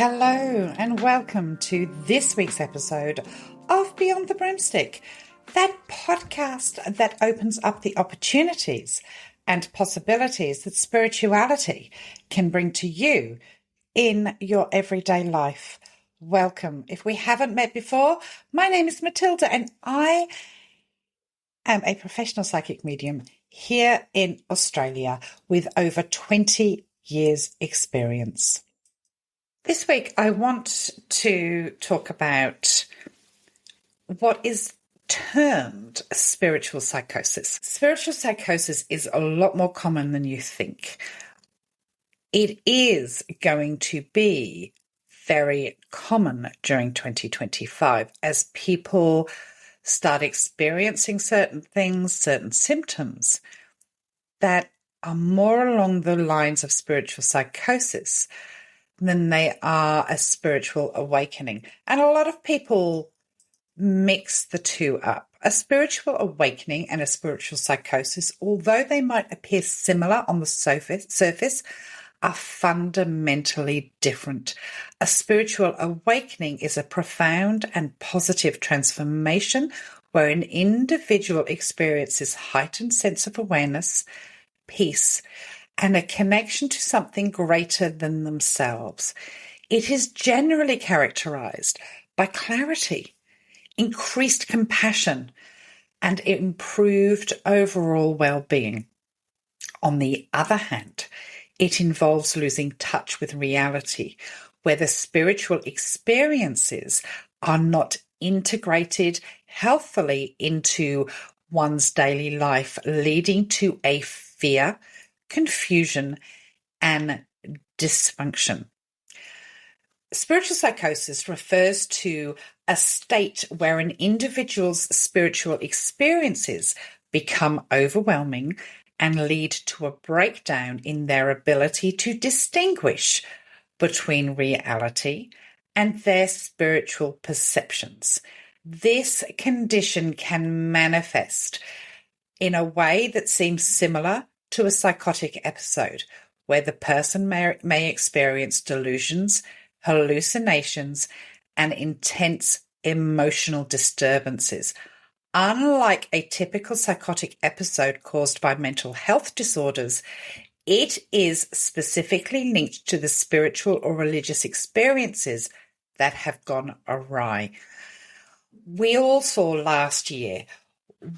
Hello and welcome to this week's episode of Beyond the Broomstick, that podcast that opens up the opportunities and possibilities that spirituality can bring to you in your everyday life. Welcome. If we haven't met before, my name is Matilda and I am a professional psychic medium here in Australia with over 20 years experience. This week, I want to talk about what is termed spiritual psychosis. Spiritual psychosis is a lot more common than you think. It is going to be very common during 2025 as people start experiencing certain things, certain symptoms that are more along the lines of spiritual psychosis than they are a spiritual awakening. And a lot of people mix the two up. A spiritual awakening and a spiritual psychosis, although they might appear similar on the surface, are fundamentally different. A spiritual awakening is a profound and positive transformation where an individual experiences heightened sense of awareness, peace, and a connection to something greater than themselves. It is generally characterized by clarity, increased compassion, and improved overall well-being. On the other hand, it involves losing touch with reality, where the spiritual experiences are not integrated healthfully into one's daily life, leading to a fear, confusion, and dysfunction. Spiritual psychosis refers to a state where an individual's spiritual experiences become overwhelming and lead to a breakdown in their ability to distinguish between reality and their spiritual perceptions. This condition can manifest in a way that seems similar to a psychotic episode, where the person may experience delusions, hallucinations, and intense emotional disturbances. Unlike a typical psychotic episode caused by mental health disorders, it is specifically linked to the spiritual or religious experiences that have gone awry. We all saw last year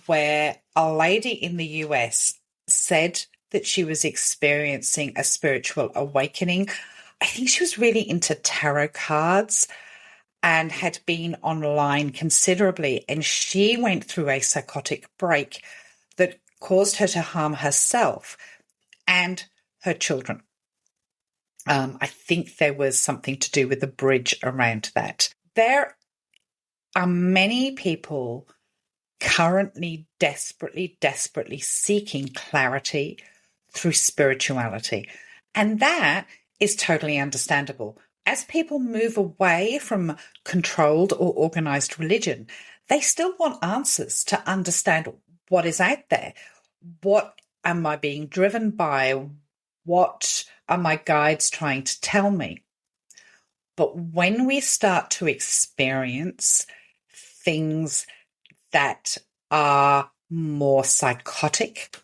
where a lady in the US said that she was experiencing a spiritual awakening. I think she was really into tarot cards and had been online considerably, and she went through a psychotic break that caused her to harm herself and her children. I think there was something to do with the bridge around that. There are many people currently desperately seeking clarity through spirituality. And that is totally understandable. As people move away from controlled or organized religion, they still want answers to understand what is out there. What am I being driven by? What are my guides trying to tell me? But when we start to experience things that are more psychotic,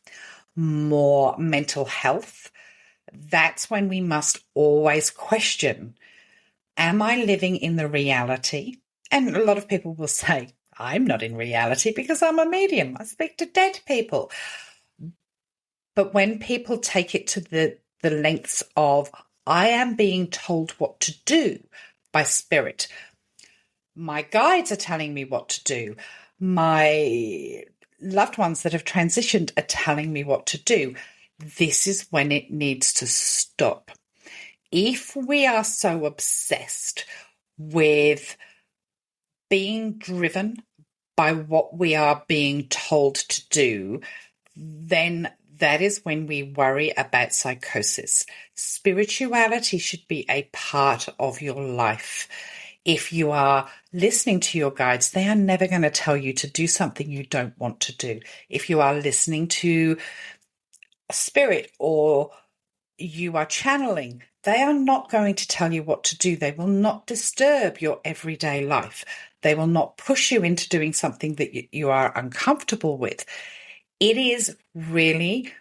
more mental health, that's when we must always question, am I living in the reality? And a lot of people will say, I'm not in reality because I'm a medium. I speak to dead people. But when people take it to the lengths of, I am being told what to do by spirit, my guides are telling me what to do, my loved ones that have transitioned are telling me what to do, this is when it needs to stop. If we are so obsessed with being driven by what we are being told to do, then that is when we worry about psychosis. Spirituality should be a part of your life. If you are listening to your guides, they are never going to tell you to do something you don't want to do. If you are listening to spirit or you are channeling, they are not going to tell you what to do. They will not disturb your everyday life. They will not push you into doing something that you are uncomfortable with. It is really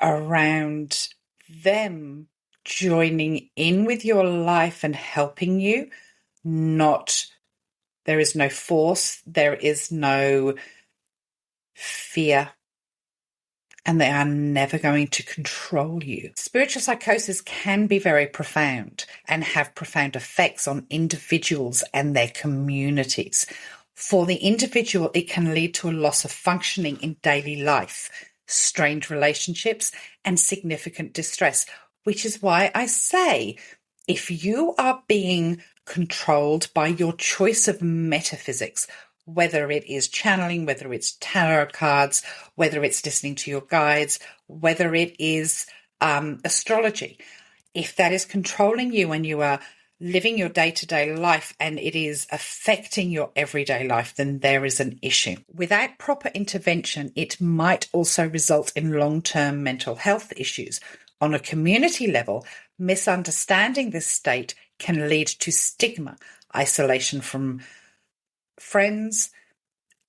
around them joining in with your life and helping you. There is no force, there is no fear, and they are never going to control you. Spiritual psychosis can be very profound and have profound effects on individuals and their communities. For the individual, it can lead to a loss of functioning in daily life, strained relationships, and significant distress, which is why I say, if you are being controlled by your choice of metaphysics, whether it is channeling, whether it's tarot cards, whether it's listening to your guides, whether it is astrology, if that is controlling you and you are living your day-to-day life and it is affecting your everyday life, then there is an issue. Without proper intervention, it might also result in long-term mental health issues. On a community level, misunderstanding this state can lead to stigma, isolation from friends,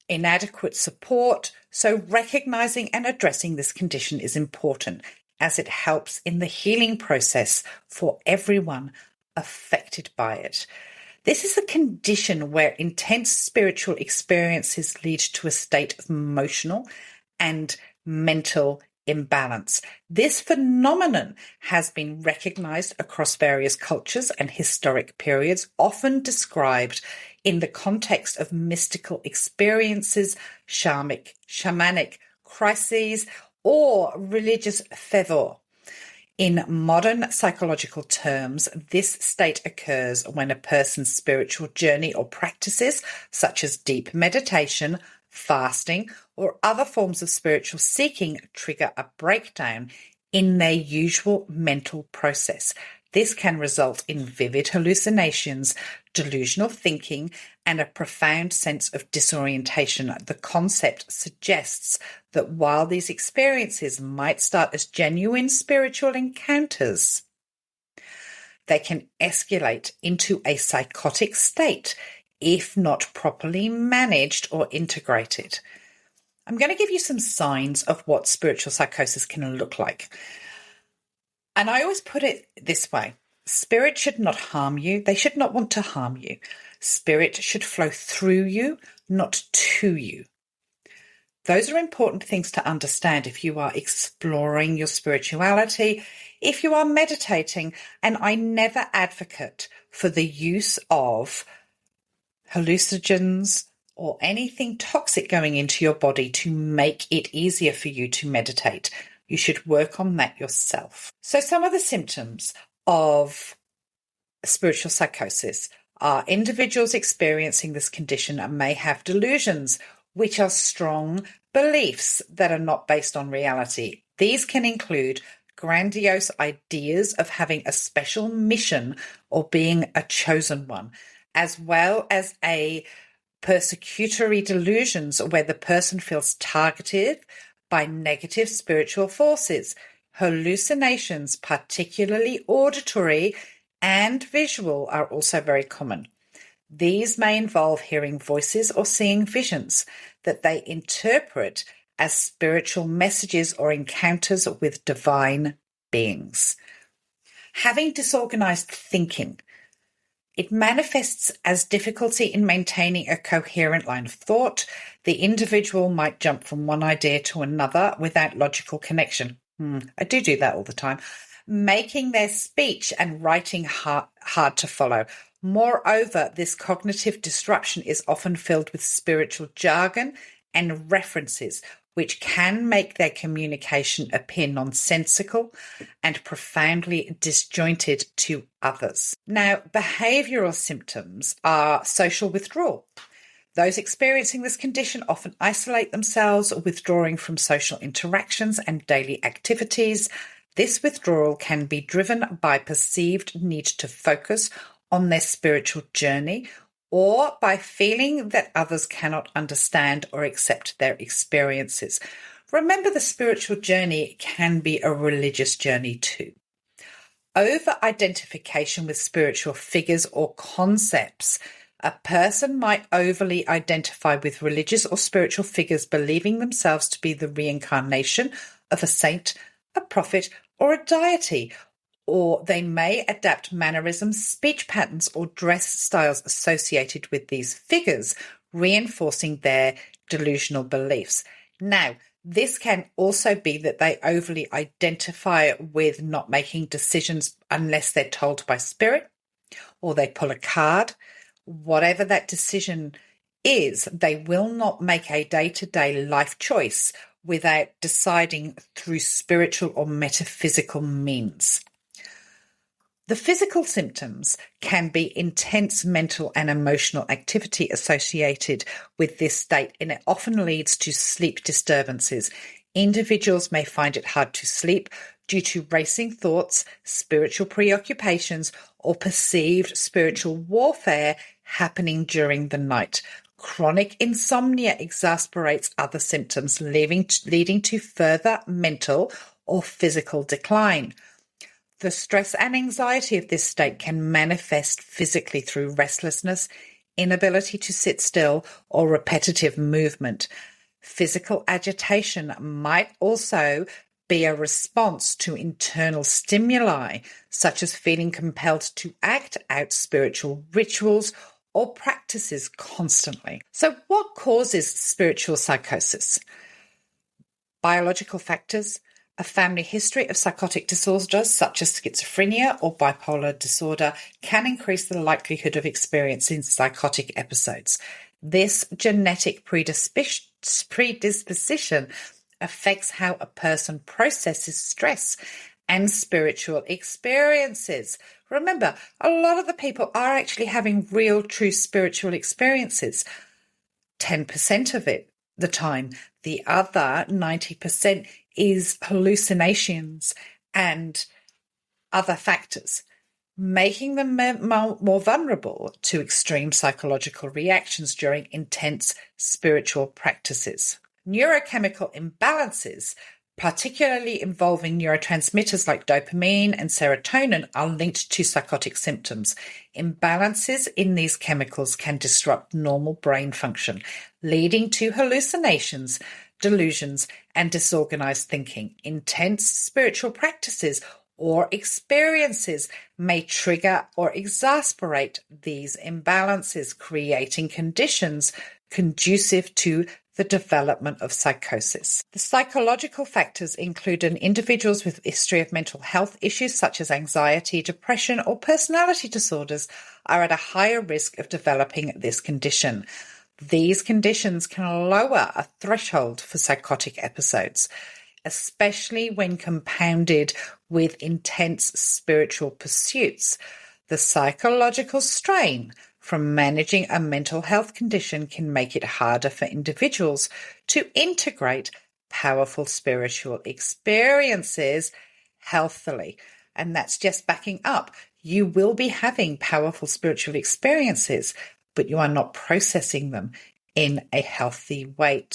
inadequate support. So recognizing and addressing this condition is important, as it helps in the healing process for everyone affected by it. This is a condition where intense spiritual experiences lead to a state of emotional and mental imbalance. This phenomenon has been recognized across various cultures and historic periods, often described in the context of mystical experiences, shamanic crises, or religious fervor. In modern psychological terms, this state occurs when a person's spiritual journey or practices, such as deep meditation, fasting, or other forms of spiritual seeking, trigger a breakdown in their usual mental process. This can result in vivid hallucinations, delusional thinking, and a profound sense of disorientation. The concept suggests that while these experiences might start as genuine spiritual encounters, they can escalate into a psychotic state if not properly managed or integrated. I'm going to give you some signs of what spiritual psychosis can look like. And I always put it this way. Spirit should not harm you. They should not want to harm you. Spirit should flow through you, not to you. Those are important things to understand if you are exploring your spirituality, if you are meditating. And I never advocate for the use of hallucinogens or anything toxic going into your body to make it easier for you to meditate. You should work on that yourself. So some of the symptoms of spiritual psychosis are individuals experiencing this condition may have delusions, which are strong beliefs that are not based on reality. These can include grandiose ideas of having a special mission or being a chosen one, as well as persecutory delusions where the person feels targeted by negative spiritual forces. Hallucinations, particularly auditory and visual, are also very common. These may involve hearing voices or seeing visions that they interpret as spiritual messages or encounters with divine beings. Having disorganized thinking. It manifests as difficulty in maintaining a coherent line of thought. The individual might jump from one idea to another without logical connection. I do that all the time. Making their speech and writing hard to follow. Moreover, this cognitive disruption is often filled with spiritual jargon and references, which can make their communication appear nonsensical and profoundly disjointed to others. Now, behavioral symptoms are social withdrawal. Those experiencing this condition often isolate themselves, withdrawing from social interactions and daily activities. This withdrawal can be driven by perceived need to focus on their spiritual journey, or by feeling that others cannot understand or accept their experiences. Remember, the spiritual journey can be a religious journey too. Over-identification with spiritual figures or concepts. A person might overly identify with religious or spiritual figures, believing themselves to be the reincarnation of a saint, a prophet, or a deity, or they may adapt mannerisms, speech patterns, or dress styles associated with these figures, reinforcing their delusional beliefs. Now, this can also be that they overly identify with not making decisions unless they're told by spirit, or they pull a card. Whatever that decision is, they will not make a day-to-day life choice without deciding through spiritual or metaphysical means. The physical symptoms can be intense mental and emotional activity associated with this state, and it often leads to sleep disturbances. Individuals may find it hard to sleep due to racing thoughts, spiritual preoccupations, or perceived spiritual warfare happening during the night. Chronic insomnia exacerbates other symptoms, leading to further mental or physical decline. The stress and anxiety of this state can manifest physically through restlessness, inability to sit still, or repetitive movement. Physical agitation might also be a response to internal stimuli, such as feeling compelled to act out spiritual rituals or practices constantly. So what causes spiritual psychosis? Biological factors. A family history of psychotic disorders such as schizophrenia or bipolar disorder can increase the likelihood of experiencing psychotic episodes. This genetic predisposition affects how a person processes stress and spiritual experiences. Remember, a lot of the people are actually having real, true spiritual experiences. 10% of it the time. The other 90% is hallucinations and other factors, making them more vulnerable to extreme psychological reactions during intense spiritual practices. Neurochemical imbalances, particularly involving neurotransmitters like dopamine and serotonin, are linked to psychotic symptoms. Imbalances in these chemicals can disrupt normal brain function, leading to hallucinations, delusions, and disorganized thinking. Intense spiritual practices or experiences may trigger or exacerbate these imbalances, creating conditions conducive to the development of psychosis. The psychological factors include individuals with a history of mental health issues such as anxiety, depression, or personality disorders are at a higher risk of developing this condition. These conditions can lower a threshold for psychotic episodes, especially when compounded with intense spiritual pursuits. The psychological strain from managing a mental health condition can make it harder for individuals to integrate powerful spiritual experiences healthily. And that's just backing up. You will be having powerful spiritual experiences, but you are not processing them in a healthy way.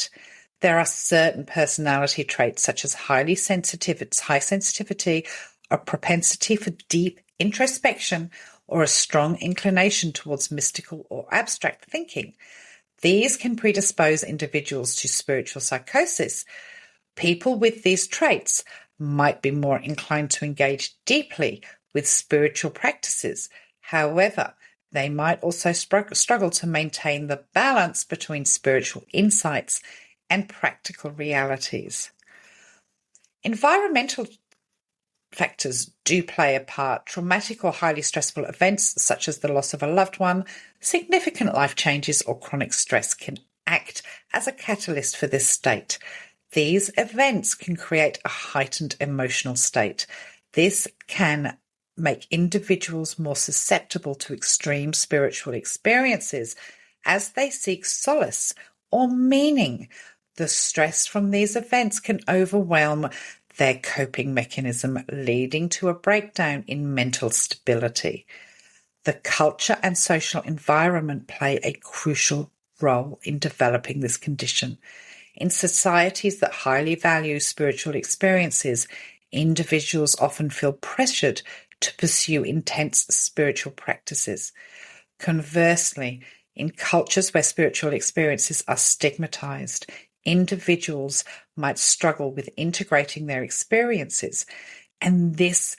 There are certain personality traits such as high sensitivity, a propensity for deep introspection, or a strong inclination towards mystical or abstract thinking. These can predispose individuals to spiritual psychosis. People with these traits might be more inclined to engage deeply with spiritual practices. However, they might also struggle to maintain the balance between spiritual insights and practical realities. Environmental factors do play a part. Traumatic or highly stressful events such as the loss of a loved one, significant life changes, or chronic stress can act as a catalyst for this state. These events can create a heightened emotional state. This can make individuals more susceptible to extreme spiritual experiences as they seek solace or meaning. The stress from these events can overwhelm their coping mechanism, leading to a breakdown in mental stability. The culture and social environment play a crucial role in developing this condition. In societies that highly value spiritual experiences, individuals often feel pressured to pursue intense spiritual practices. Conversely, in cultures where spiritual experiences are stigmatized, individuals might struggle with integrating their experiences, and this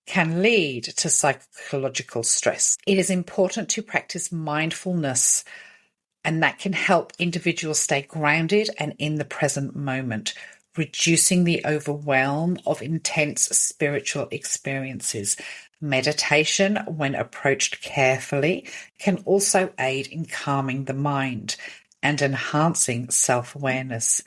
can lead to psychological stress. It is important to practice mindfulness, and that can help individuals stay grounded and in the present moment, reducing the overwhelm of intense spiritual experiences. Meditation, when approached carefully, can also aid in calming the mind and enhancing self-awareness.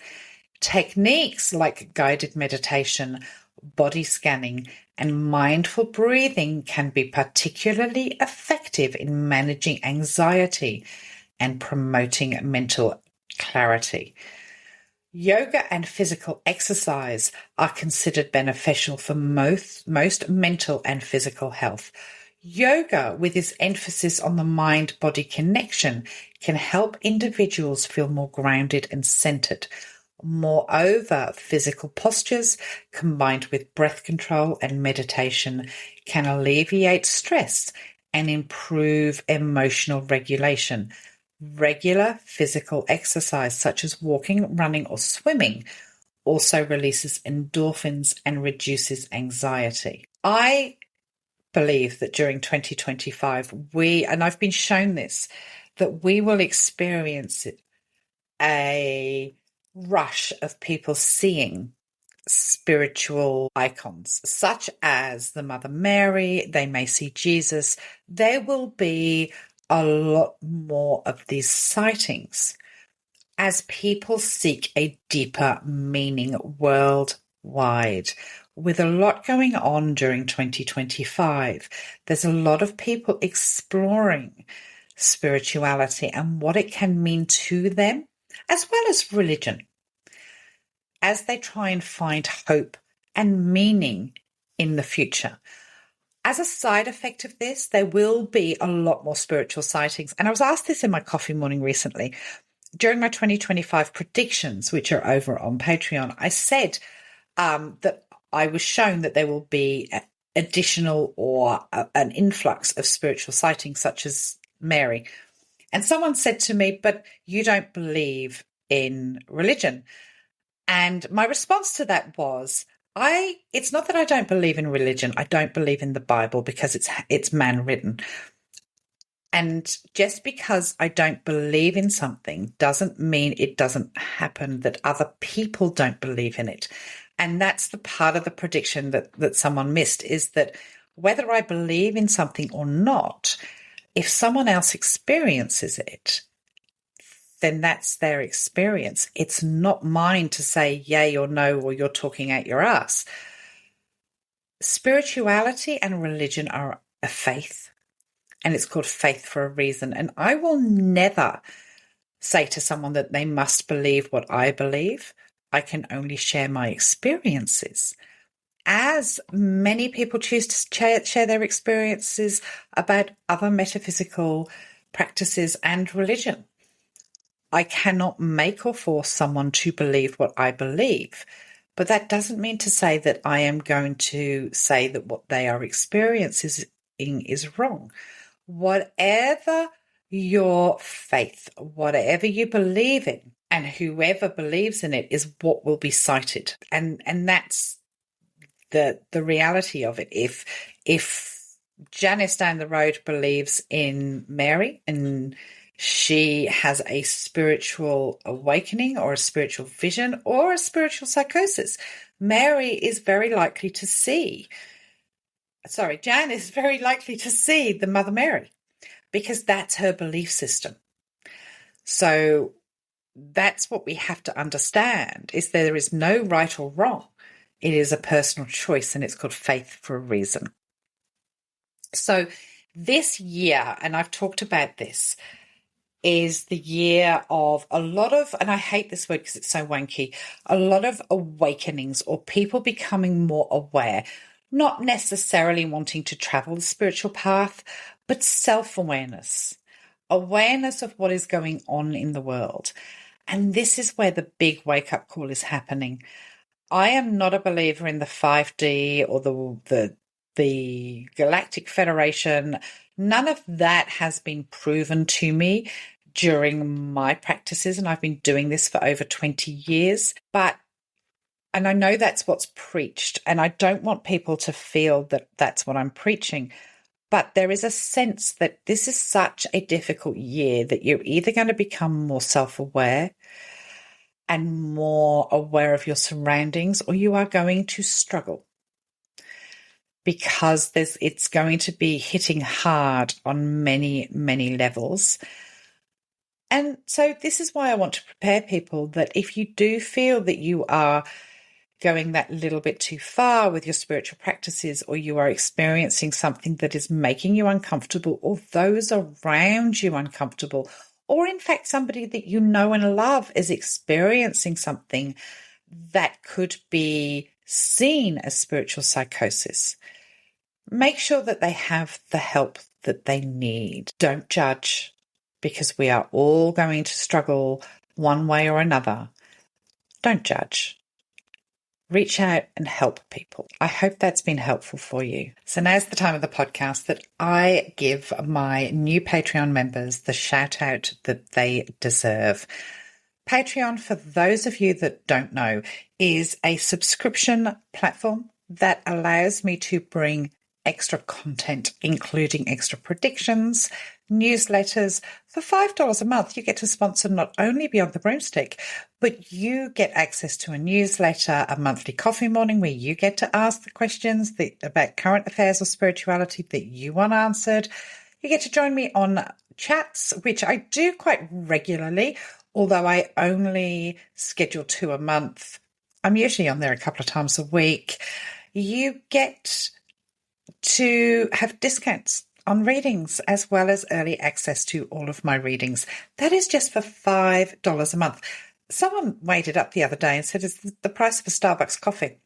Techniques like guided meditation, body scanning, and mindful breathing can be particularly effective in managing anxiety and promoting mental clarity. Yoga and physical exercise are considered beneficial for most mental and physical health. Yoga, with its emphasis on the mind-body connection, can help individuals feel more grounded and centered. Moreover, physical postures combined with breath control and meditation can alleviate stress and improve emotional regulation. Regular physical exercise, such as walking, running, or swimming, also releases endorphins and reduces anxiety. I believe that during 2025, and I've been shown this, that we will experience a rush of people seeing spiritual icons, such as the Mother Mary. They may see Jesus. There will be a lot more of these sightings as people seek a deeper meaning worldwide. With a lot going on during 2025, there's a lot of people exploring spirituality and what it can mean to them, as well as religion, as they try and find hope and meaning in the future. As a side effect of this, there will be a lot more spiritual sightings. And I was asked this in my coffee morning recently. During my 2025 predictions, which are over on Patreon, I said that I was shown that there will be additional or an influx of spiritual sightings, such as Mary. And someone said to me, but you don't believe in religion. And my response to that was, it's not that I don't believe in religion. I don't believe in the Bible because it's man-written. And just because I don't believe in something doesn't mean it doesn't happen, that other people don't believe in it. And that's the part of the prediction that someone missed, is that whether I believe in something or not, if someone else experiences it, then that's their experience. It's not mine to say yay or no, or you're talking out your ass. Spirituality and religion are a faith, and it's called faith for a reason. And I will never say to someone that they must believe what I believe. I can only share my experiences, as many people choose to share their experiences about other metaphysical practices and religion. I cannot make or force someone to believe what I believe, but that doesn't mean to say that I am going to say that what they are experiencing is wrong. Whatever your faith, whatever you believe in, and whoever believes in it is what will be cited. And that's the reality of it. If Janice down the road believes in Mary and she has a spiritual awakening or a spiritual vision or a spiritual psychosis, Jan is very likely to see the Mother Mary, because that's her belief system. So that's what we have to understand, is there is no right or wrong. It is a personal choice, and it's called faith for a reason. So this year, and I've talked about this, is the year of a lot of, and I hate this word because it's so wanky, a lot of awakenings, or people becoming more aware, not necessarily wanting to travel the spiritual path, but self-awareness, awareness of what is going on in the world. And this is where the big wake-up call is happening. I am not a believer in the 5D or the Galactic Federation. None of that has been proven to me during my practices, and I've been doing this for over 20 years. And I know that's what's preached, and I don't want people to feel that that's what I'm preaching. But there is a sense that this is such a difficult year that you're either going to become more self-aware and more aware of your surroundings, or you are going to struggle because it's going to be hitting hard on many, many levels. And so this is why I want to prepare people that if you do feel that you are going that little bit too far with your spiritual practices, or you are experiencing something that is making you uncomfortable, or those around you uncomfortable, or in fact somebody that you know and love is experiencing something that could be seen as spiritual psychosis, make sure that they have the help that they need. Don't judge, because we are all going to struggle one way or another. Don't judge. Reach out and help people. I hope that's been helpful for you. So now's the time of the podcast that I give my new Patreon members the shout out that they deserve. Patreon, for those of you that don't know, is a subscription platform that allows me to bring extra content, including extra predictions, newsletters. For $5 a month, you get to sponsor not only Beyond the Broomstick, but you get access to a newsletter, a monthly coffee morning where you get to ask the questions about current affairs or spirituality that you want answered. You get to join me on chats, which I do quite regularly, although I only schedule 2 a month. I'm usually on there a couple of times a week. You get to have discounts on readings, as well as early access to all of my readings. That is just for $5 a month. Someone weighed it up the other day and said it's the price of a Starbucks coffee.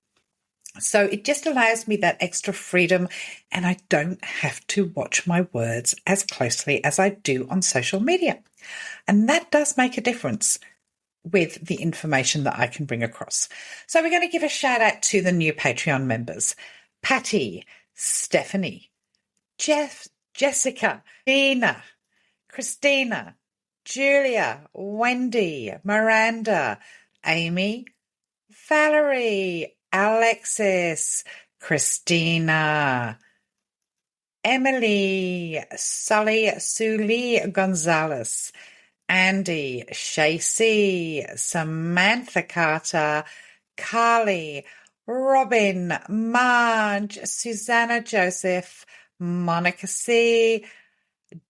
So it just allows me that extra freedom, and I don't have to watch my words as closely as I do on social media. And that does make a difference with the information that I can bring across. So we're going to give a shout out to the new Patreon members: Patty, Stephanie, Jeff, Jessica, Dina, Christina, Julia, Wendy, Miranda, Amy, Valerie, Alexis, Christina, Emily, Sully, Suli Gonzalez, Andy, Shacey, Samantha Carter, Carly, Robin, Marge, Susanna Joseph, Monica C,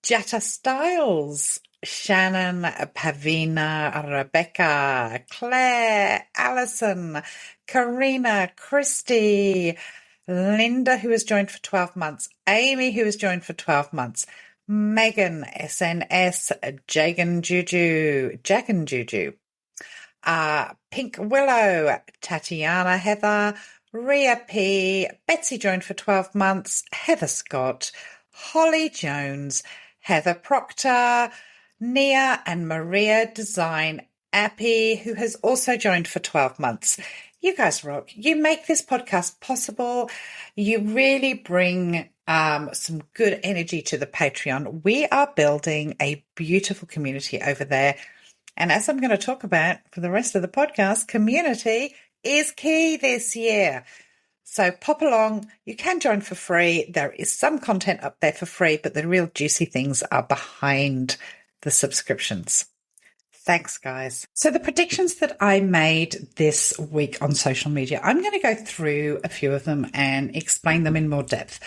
Jatta Styles, Shannon, Pavina, Rebecca, Claire, Alison, Karina, Christy, Linda, who has joined for 12 months, Amy, who has joined for 12 months, Megan, SNS, Jagan Juju, Pink Willow, Tatiana Heather, Ria P, Betsy joined for 12 months, Heather Scott, Holly Jones, Heather Proctor, Nia and Maria Design Appy, who has also joined for 12 months. You guys rock. You make this podcast possible. You really bring some good energy to the Patreon. We are building a beautiful community over there. And as I'm going to talk about for the rest of the podcast, community is key this year. So pop along. You can join for free. There is some content up there for free, but the real juicy things are behind the subscriptions. Thanks, guys. So the predictions that I made this week on social media, I'm going to go through a few of them and explain them in more depth,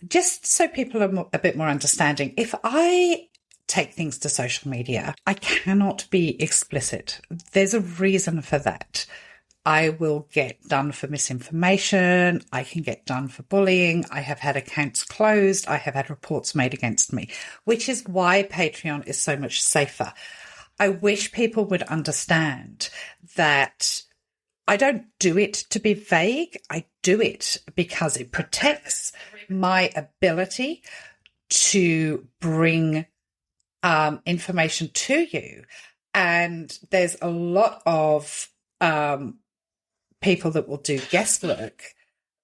just so people are a bit more understanding. If I take things to social media, I cannot be explicit. There's a reason for that. I will get done for misinformation. I can get done for bullying. I have had accounts closed. I have had reports made against me, which is why Patreon is so much safer. I wish people would understand that I don't do it to be vague. I do it because it protects my ability to bring information to you. And there's a lot of people that will do guesswork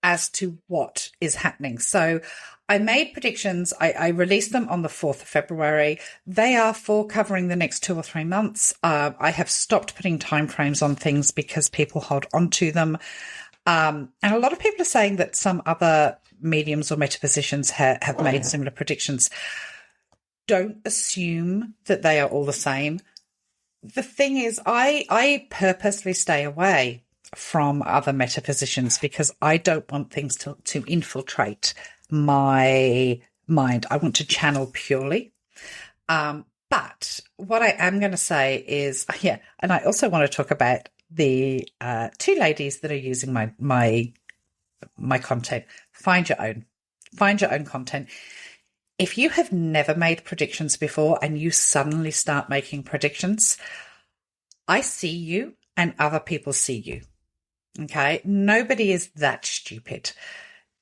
as to what is happening. So I made predictions. I released them on the 4th of February. They are for covering the next 2 or 3 months. I have stopped putting timeframes on things because people hold on to them. And a lot of people are saying that some other mediums or metaphysicians have made similar predictions. Don't assume that they are all the same. The thing is, I purposely stay away from other metaphysicians because I don't want things to infiltrate my mind. I want to channel purely. But what I am going to say is, and I also want to talk about the 2 ladies that are using my content. Find your own content. If you have never made predictions before and you suddenly start making predictions, I see you and other people see you. Okay? Nobody is that stupid.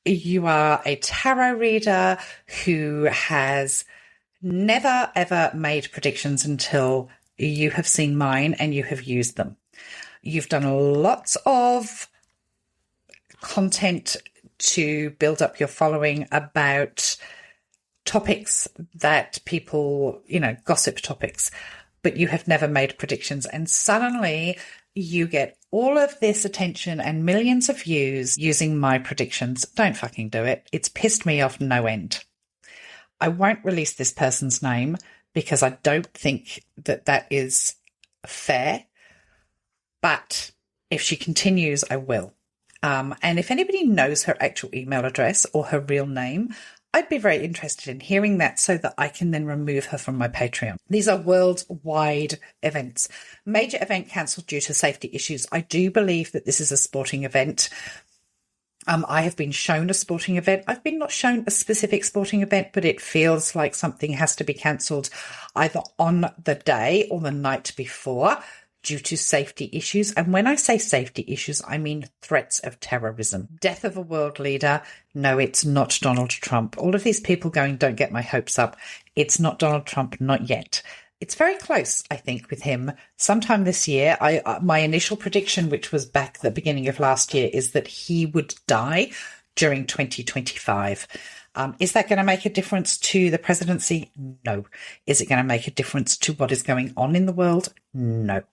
You are a tarot reader who has never, ever made predictions until you have seen mine and you have used them. You've done lots of content to build up your following about topics that people, gossip topics, but you have never made predictions. And suddenly you get all of this attention and millions of views using my predictions. Don't fucking do it. It's pissed me off no end. I won't release this person's name because I don't think that is fair. But if she continues, I will. And if anybody knows her actual email address or her real name, I'd be very interested in hearing that so that I can then remove her from my Patreon. These are worldwide events. Major event cancelled due to safety issues. I do believe that this is a sporting event. I have been shown a sporting event. I've been not shown a specific sporting event, but it feels like something has to be cancelled either on the day or the night before due to safety issues. And when I say safety issues, I mean threats of terrorism. Death of a world leader. No, it's not Donald Trump. All of these people going, don't get my hopes up. It's not Donald Trump, not yet. It's very close, I think, with him. Sometime this year, my initial prediction, which was back at the beginning of last year, is that he would die during 2025. Is that going to make a difference to the presidency? No. Is it going to make a difference to what is going on in the world? No.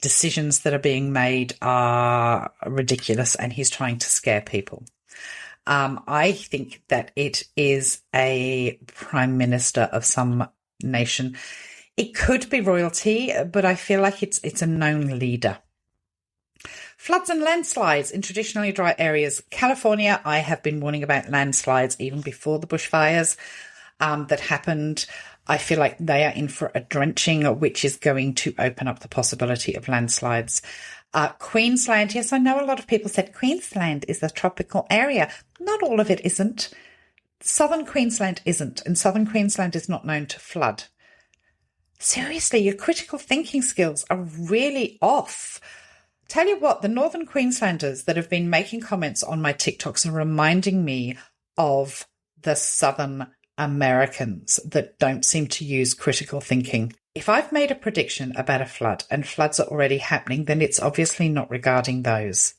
Decisions that are being made are ridiculous, and he's trying to scare people. I think that it is a prime minister of some nation. It could be royalty, but I feel like it's a known leader. Floods and landslides in traditionally dry areas. California, I have been warning about landslides even before the bushfires that happened. I feel like they are in for a drenching, which is going to open up the possibility of landslides. Queensland, yes, I know a lot of people said Queensland is a tropical area. Not all of it isn't. Southern Queensland isn't, and Southern Queensland is not known to flood. Seriously, your critical thinking skills are really off. Tell you what, the Northern Queenslanders that have been making comments on my TikToks are reminding me of the Southern Americans that don't seem to use critical thinking. If I've made a prediction about a flood and floods are already happening, then it's obviously not regarding those.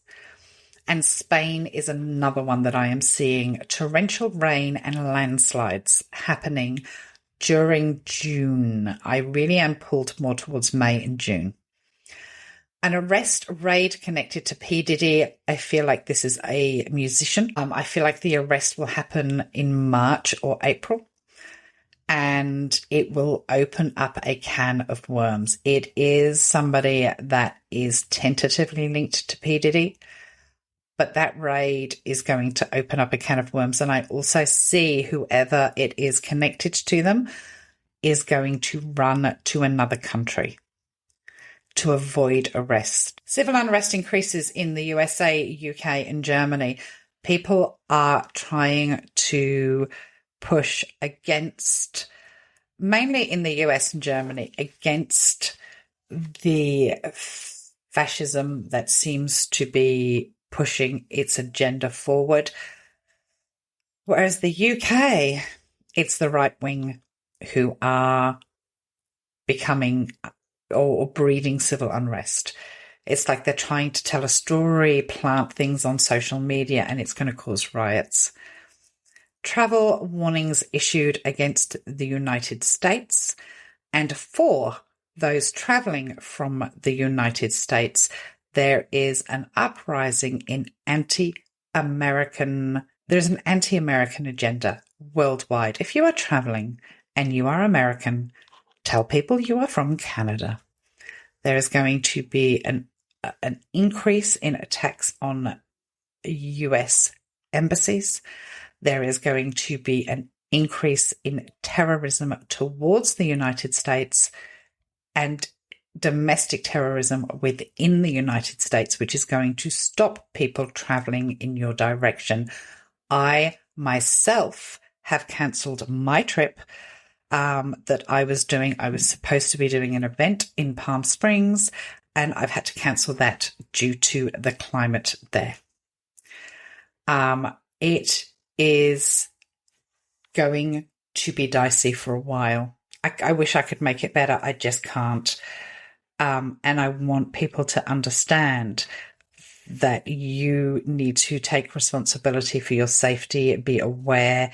And Spain is another one that I am seeing torrential rain and landslides happening during June. I really am pulled more towards May and June. An arrest raid connected to P. Diddy. I feel like this is a musician. I feel like the arrest will happen in March or April, and it will open up a can of worms. It is somebody that is tentatively linked to P. Diddy, but that raid is going to open up a can of worms. And I also see whoever it is connected to them is going to run to another country to avoid arrest. Civil unrest increases in the USA, UK, and Germany. People are trying to push against, mainly in the US and Germany, against the fascism that seems to be pushing its agenda forward. Whereas the UK, it's the right wing who are becoming or breeding civil unrest. It's like they're trying to tell a story, plant things on social media, and it's going to cause riots. Travel warnings issued against the United States, and for those traveling from the United States, there is an uprising in there's an anti-American agenda worldwide. If you are traveling and you are American, tell people you are from Canada. There is going to be an increase in attacks on US embassies. There is going to be an increase in terrorism towards the United States and domestic terrorism within the United States, which is going to stop people traveling in your direction. I myself have cancelled my trip that I was doing. I was supposed to be doing an event in Palm Springs, and I've had to cancel that due to the climate there. It is going to be dicey for a while. I wish I could make it better. I just can't. And I want people to understand that you need to take responsibility for your safety, be aware,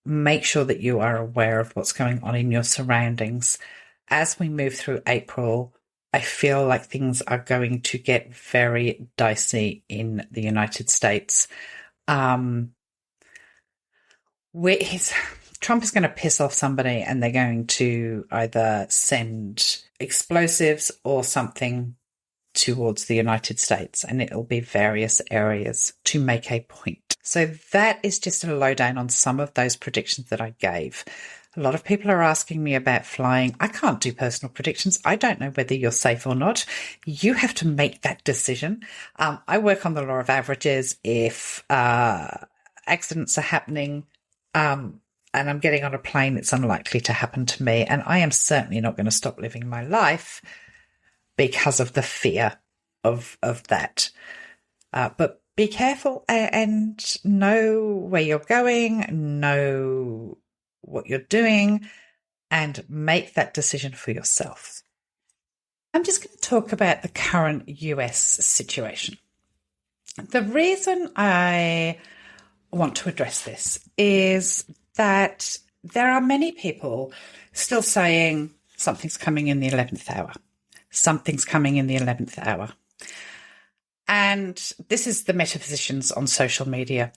make sure that you are aware of what's going on in your surroundings. As we move through April, I feel like things are going to get very dicey in the United States. Trump is going to piss off somebody, and they're going to either send explosives or something towards the United States, and it'll be various areas to make a point. So that is just a lowdown on some of those predictions that I gave. A lot of people are asking me about flying. I can't do personal predictions. I don't know whether you're safe or not. You have to make that decision. I work on the law of averages. If accidents are happening and I'm getting on a plane, it's unlikely to happen to me. And I am certainly not going to stop living my life because of the fear of that. But be careful and know where you're going, know what you're doing, and make that decision for yourself. I'm just going to talk about the current US situation. The reason I want to address this is that there are many people still saying something's coming in the 11th hour. Something's coming in the 11th hour. And this is the metaphysicians on social media.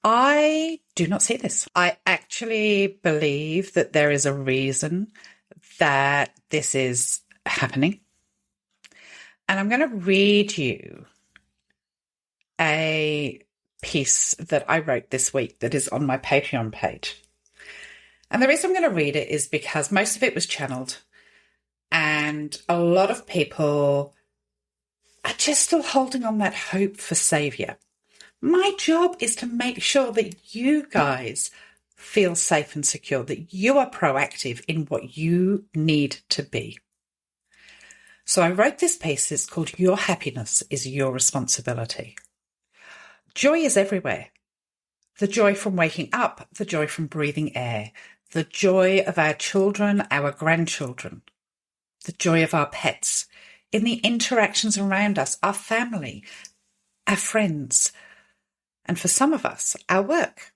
I do not see this. I actually believe that there is a reason that this is happening. And I'm going to read you a piece that I wrote this week that is on my Patreon page. And the reason I'm going to read it is because most of it was channeled, and a lot of people are just still holding on that hope for saviour. My job is to make sure that you guys feel safe and secure, that you are proactive in what you need to be. So I wrote this piece. It's called Your Happiness is Your Responsibility. Joy is everywhere. The joy from waking up, the joy from breathing air, the joy of our children, our grandchildren, the joy of our pets, in the interactions around us, our family, our friends, and for some of us, our work.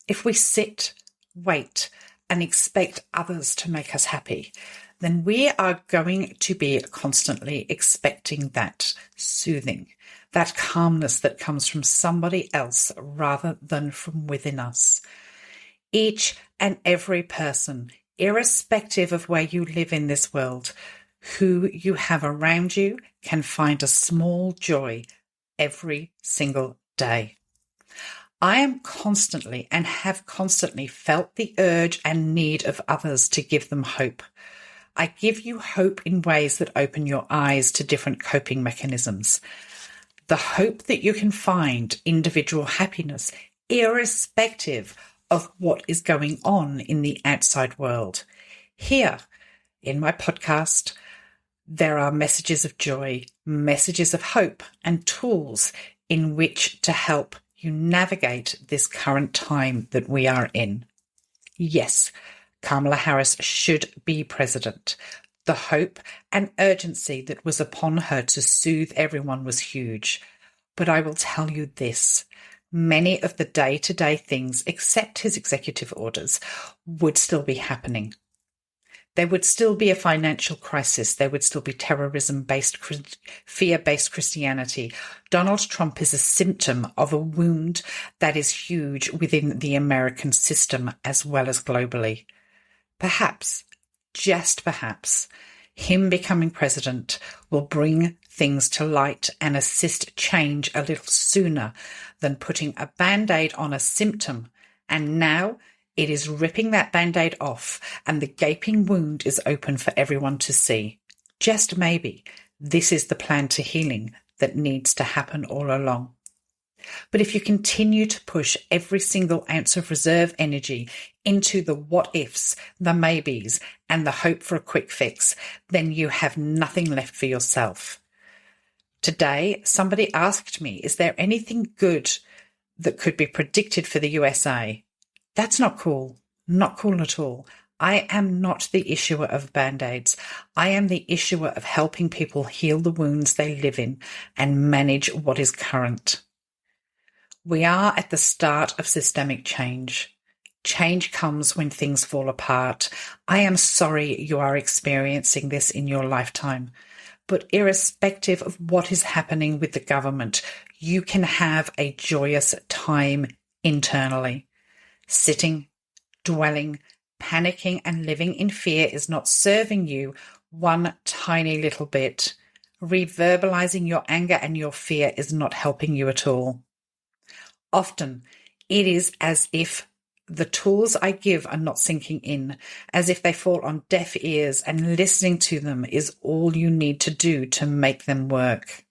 If we sit, wait, and expect others to make us happy, then we are going to be constantly expecting that soothing, that calmness that comes from somebody else rather than from within us. Each and every person, irrespective of where you live in this world, who you have around you, can find a small joy every single day. I am constantly and have constantly felt the urge and need of others to give them hope. I give you hope in ways that open your eyes to different coping mechanisms. The hope that you can find individual happiness, irrespective of what is going on in the outside world. Here, in my podcast, there are messages of joy, messages of hope, and tools in which to help you navigate this current time that we are in. Yes, Kamala Harris should be president. The hope and urgency that was upon her to soothe everyone was huge. But I will tell you this. Many of the day-to-day things, except his executive orders, would still be happening. There would still be a financial crisis. There would still be terrorism-based, fear-based Christianity. Donald Trump is a symptom of a wound that is huge within the American system as well as globally. Perhaps, just perhaps, him becoming president will bring things to light and assist change a little sooner than putting a band-aid on a symptom. And now it is ripping that band-aid off and the gaping wound is open for everyone to see. Just maybe this is the plan to healing that needs to happen all along. But if you continue to push every single ounce of reserve energy into the what-ifs, the maybes, and the hope for a quick fix, then you have nothing left for yourself. Today, somebody asked me, is there anything good that could be predicted for the USA? That's not cool. Not cool at all. I am not the issuer of Band-Aids. I am the issuer of helping people heal the wounds they live in and manage what is current. We are at the start of systemic change. Change comes when things fall apart. I am sorry you are experiencing this in your lifetime. But irrespective of what is happening with the government, you can have a joyous time internally. Sitting, dwelling, panicking and living in fear is not serving you one tiny little bit. Reverbalizing your anger and your fear is not helping you at all. Often, it is as if the tools I give are not sinking in, as if they fall on deaf ears, and listening to them is all you need to do to make them work.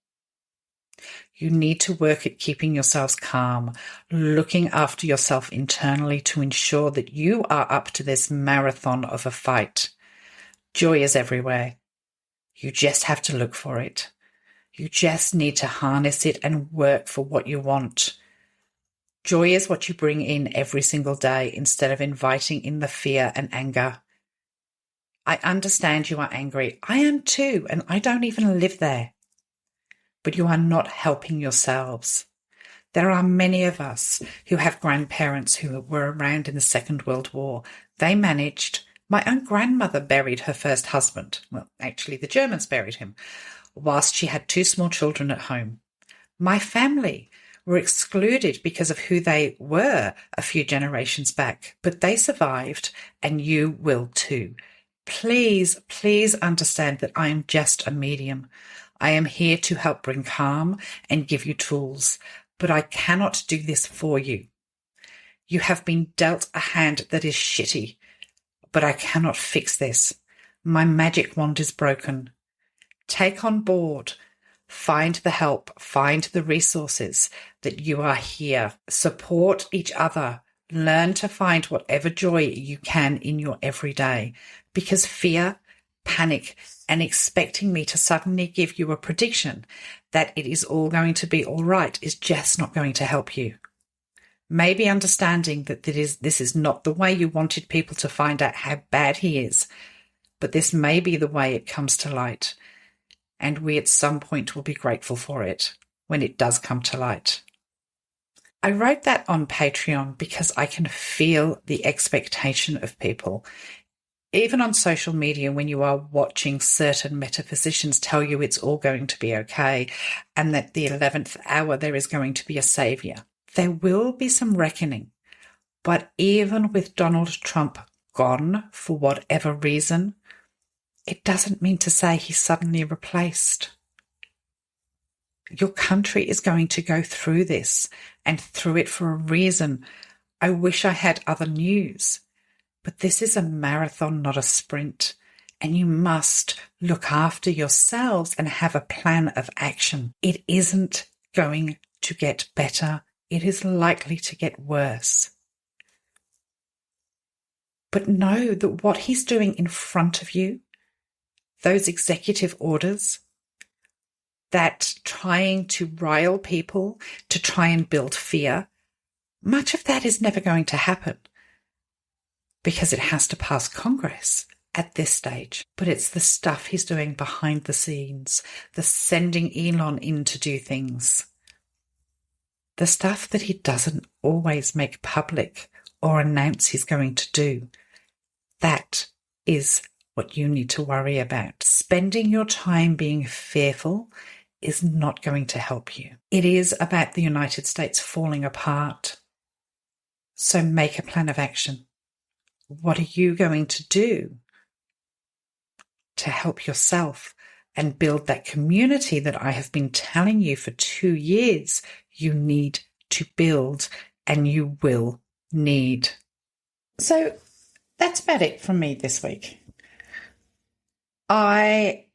You need to work at keeping yourselves calm, looking after yourself internally to ensure that you are up to this marathon of a fight. Joy is everywhere. You just have to look for it. You just need to harness it and work for what you want. Joy is what you bring in every single day instead of inviting in the fear and anger. I understand you are angry. I am too, and I don't even live there. But you are not helping yourselves. There are many of us who have grandparents who were around in the Second World War. They managed. My own grandmother buried her first husband. Well, actually, the Germans buried him, whilst she had 2 small children at home. My family were excluded because of who they were a few generations back, but they survived, and you will too. Please, please understand that I am just a medium. I am here to help bring calm and give you tools, but I cannot do this for you. You have been dealt a hand that is shitty, but I cannot fix this. My magic wand is broken. Take on board. Find the help, find the resources that you are here. Support each other. Learn to find whatever joy you can in your everyday, because fear, panic, and expecting me to suddenly give you a prediction that it is all going to be all right is just not going to help you. Maybe understanding that this is not the way you wanted people to find out how bad he is, but this may be the way it comes to light. And we at some point will be grateful for it when it does come to light. I wrote that on Patreon because I can feel the expectation of people. Even on social media, when you are watching certain metaphysicians tell you it's all going to be okay and that the 11th hour there is going to be a saviour, there will be some reckoning. But even with Donald Trump gone for whatever reason, it doesn't mean to say he's suddenly replaced. Your country is going to go through this, and through it for a reason. I wish I had other news, but this is a marathon, not a sprint, and you must look after yourselves and have a plan of action. It isn't going to get better. It is likely to get worse. But know that what he's doing in front of you, those executive orders, that trying to rile people, to try and build fear, much of that is never going to happen. because it has to pass Congress at this stage. But it's the stuff he's doing behind the scenes, the sending Elon in to do things, the stuff that he doesn't always make public or announce he's going to do. That is what you need to worry about. Spending your time being fearful is not going to help you. It is about the United States falling apart. So make a plan of action. What are you going to do to help yourself and build that community that I have been telling you for 2 years you need to build and you will need? So that's about it from me this week. I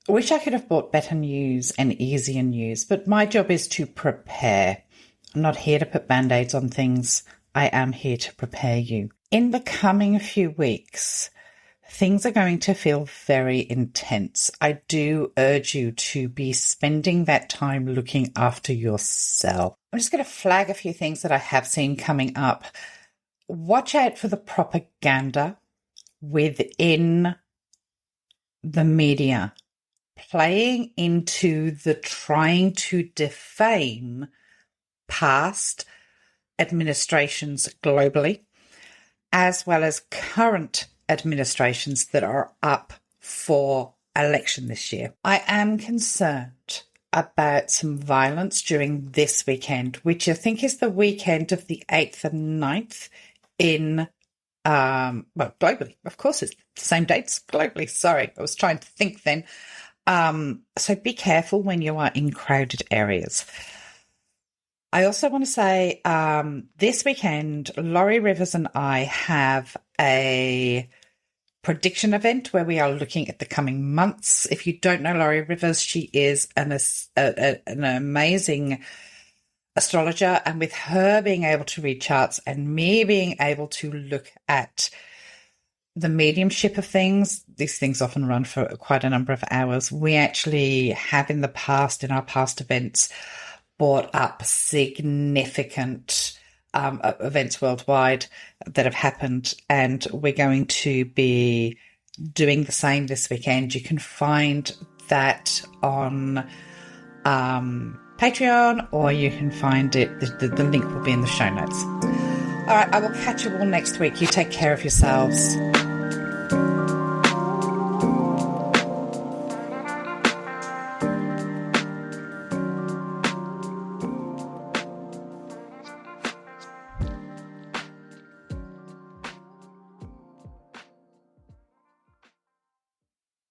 wish I could have brought better news and easier news, but my job is to prepare. I'm not here to put band-aids on things. I am here to prepare you. In the coming few weeks, things are going to feel very intense. I do urge you to be spending that time looking after yourself. I'm just going to flag a few things that I have seen coming up. Watch out for the propaganda within the media, playing into the trying to defame past administrations globally, as well as current administrations that are up for election this year. I am concerned about some violence during this weekend, which I think is the weekend of the 8th and 9th in, globally. Of course, it's the same dates globally. Sorry, I was trying to think then. So be careful when you are in crowded areas. I also want to say this weekend, Laurie Rivers and I have a prediction event where we are looking at the coming months. If you don't know Laurie Rivers, she is an amazing astrologer, and with her being able to read charts and me being able to look at the mediumship of things, these things often run for quite a number of hours. We actually have in the past, in our past events, brought up significant events worldwide that have happened, and we're going to be doing the same this weekend. You can find that on Patreon, or you can find it, the link will be in the show notes. All right, I will catch you all next week. You take care of yourselves.